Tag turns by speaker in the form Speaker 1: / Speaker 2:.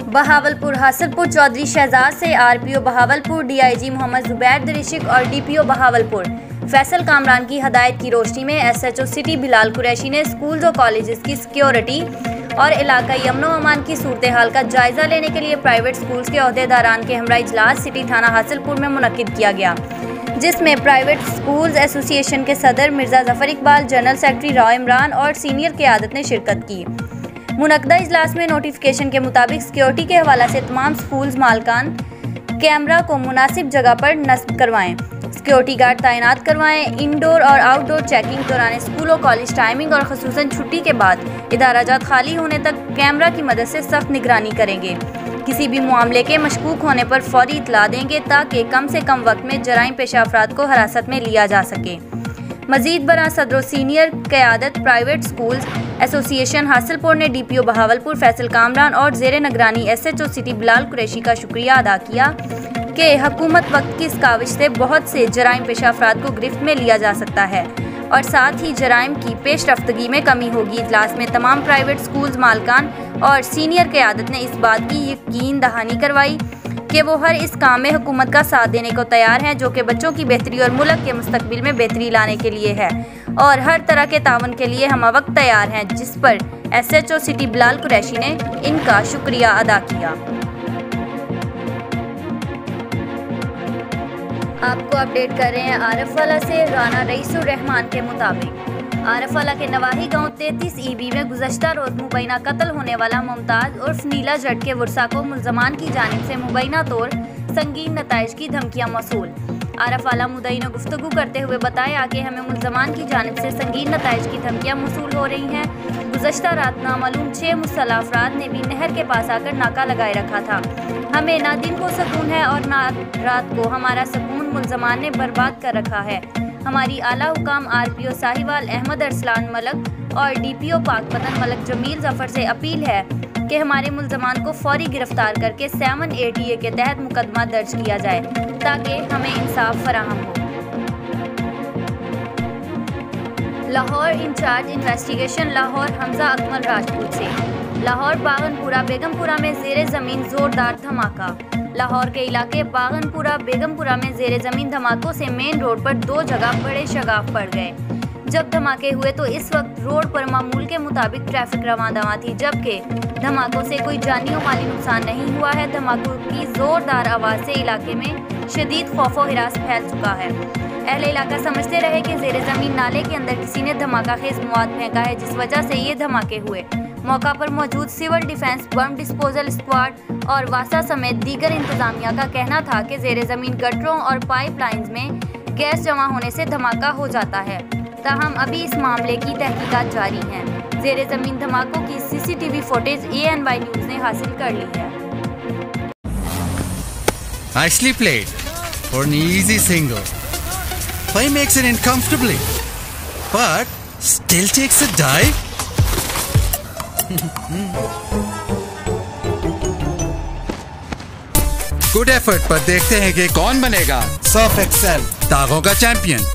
Speaker 1: बहावलपुर हासिलपुर चौधरी शहजाद से RPO Bahawalpur, DIG Mohammad Zubair दरिशिक और DPO Bahawalpur Faisal Kamran की हदायत की रोशनी में एसएचओ सिटी बिलाल कुरैशी ने स्कूल्स और कॉलेजेस की सिक्योरिटी और इलाकाई अमन व अमान की सूरत हाल का जायजा लेने के लिए प्राइवेट स्कूल्स के अहदेदारान के हमरा इजलास सिटी थाना हासिलपुर में मुनक्किद किया गया, जिसमें प्राइवेट स्कूल्स एसोसिएशन के सदर मिर्जा जफर इकबाल, जनरल सेक्रेटरी राव इमरान और सीनियर क़यादत ने शिरकत की। मुनक्कदा इजलास में नोटिफिकेशन के मुताबिक सिक्योरिटी के हवाले से तमाम स्कूल्स मालकान कैमरा को मुनासिब जगह पर नस्ब करवाएं, सिक्योरिटी गार्ड तैनात करवाएं, इंडोर और आउटडोर चेकिंग दौरान स्कूलों कॉलेज टाइमिंग और खसूसन छुट्टी के बाद इदाराजात खाली होने तक कैमरा की मदद से सख्त निगरानी करेंगे। किसी भी मामले के मशकूक होने पर फौरी इतला देंगे ताकि कम से कम वक्त में जराइम पेशा अफराद को हिरासत में लिया जा सके। मजीद बरा सदर सीनियर क़यादत प्राइवेट स्कूल्स एसोसिएशन हासिलपुर ने डीपीओ बहावलपुर फैसल कामरान और ज़ेरे निगरानी एसएचओ सिटी बिलाल कुरैशी का शुक्रिया अदा किया कि हुकूमत वक्त की इस काविश से बहुत से जराइम पेशा अफराद को गिरफ्त में लिया जा सकता है और साथ ही जराइम की पेश रफ्तगी में कमी होगी। इजलास में तमाम प्राइवेट स्कूल्स मालकान और सीनियर क़यादत ने इस बात की यकीन दहानी करवाई कि वो हर इस काम में हुकूमत का साथ देने को तैयार हैं, जो कि बच्चों की बेहतरी और मुल्क के मुस्तकबिल में बेहतरी लाने के लिए है और हर तरह के तावन के लिए हम वक्त तैयार हैं, जिस पर एसएचओ सिटी बिलाल कुरैशी ने इनका शुक्रिया अदा किया। आपको अपडेट कर रहे हैं आरफवाला से। राना रईसुर रहमान के मुताबिक आरफवाला के नवाही गांव 33 ईबी में गुज़श्ता रोज़ मुबैना कत्ल होने वाला मुमताज़ उर्फ नीला जट के वर्सा को मुल्ज़मान की जानिब से मुबैना तौर संगीन नताइज की धमकियां मौसूल। आरफवाला मुद्दई ने गुफ्तगू करते हुए बताया कि हमें मुल्ज़मान की जानिब से संगीन नताइज की धमकियां मौसूल हो रही हैं। गुज़श्ता रात नामालूम 6 मुसल्लह अफराद ने भी नहर के पास आकर नाका लगाए रखा था। हमें ना दिन को सुकून है और ना रात को हमारा सुकून मुल्ज़मान ने बर्बाद कर रखा है। हमारी आला हुकाम आरपीओ साहिवाल अहमद अरसलान मलक और डीपीओ पाकपतन मलक जमील जफर से अपील है कि हमारे मुल्ज़मान को फौरी गिरफ्तार करके 7 ATA के तहत मुकदमा दर्ज किया जाए ताकि हमें इंसाफ फराहम हो। लाहौर इंचार्ज इन्वेस्टिगेशन लाहौर हमजा अकमल राजपूत से लाहौर बागनपुरा बेगमपुरा में ज़ेरे ज़मीन ज़ोरदार धमाका। लाहौर के इलाके बागनपुरा बेगमपुरा में ज़ेरे ज़मीन धमाकों से मेन रोड पर 2 जगह बड़े शगाफ पड़ गए। जब धमाके हुए तो इस वक्त रोड पर मामूल के मुताबिक ट्रैफिक रवां दवां थी, जबकि धमाकों से कोई जानी और माली नुकसान नहीं हुआ है। धमाकों की ज़ोरदार आवाज़ से इलाके में शदीद खौफ व हिरास फैल चुका है। अहले इलाका समझते रहे कि ज़ेरे ज़मीन नाले के अंदर किसी ने धमाका खेज मवाद फेंका है, जिस वजह से ये धमाके हुए। मौका पर मौजूद civil defence, bomb disposal squad और वासा समेत दीगर इंतजामिया का कहना था कि ज़ेरे ज़मीन गटरों और पाइपलाइंस में गैस जमा होने से धमाका हो जाता है। ताहम अभी इस मामले की तहकीकात जारी हैं। ज़ेरे ज़मीन धमाकों की CCTV फुटेज ANY न्यूज़ ने हासिल कर ली है।
Speaker 2: Nicely played for an easy single. Play makes it in comfortably, but still takes a dive. Good effort, पर देखते हैं कि कौन बनेगा सर्फ एक्सेल दागों का चैंपियन।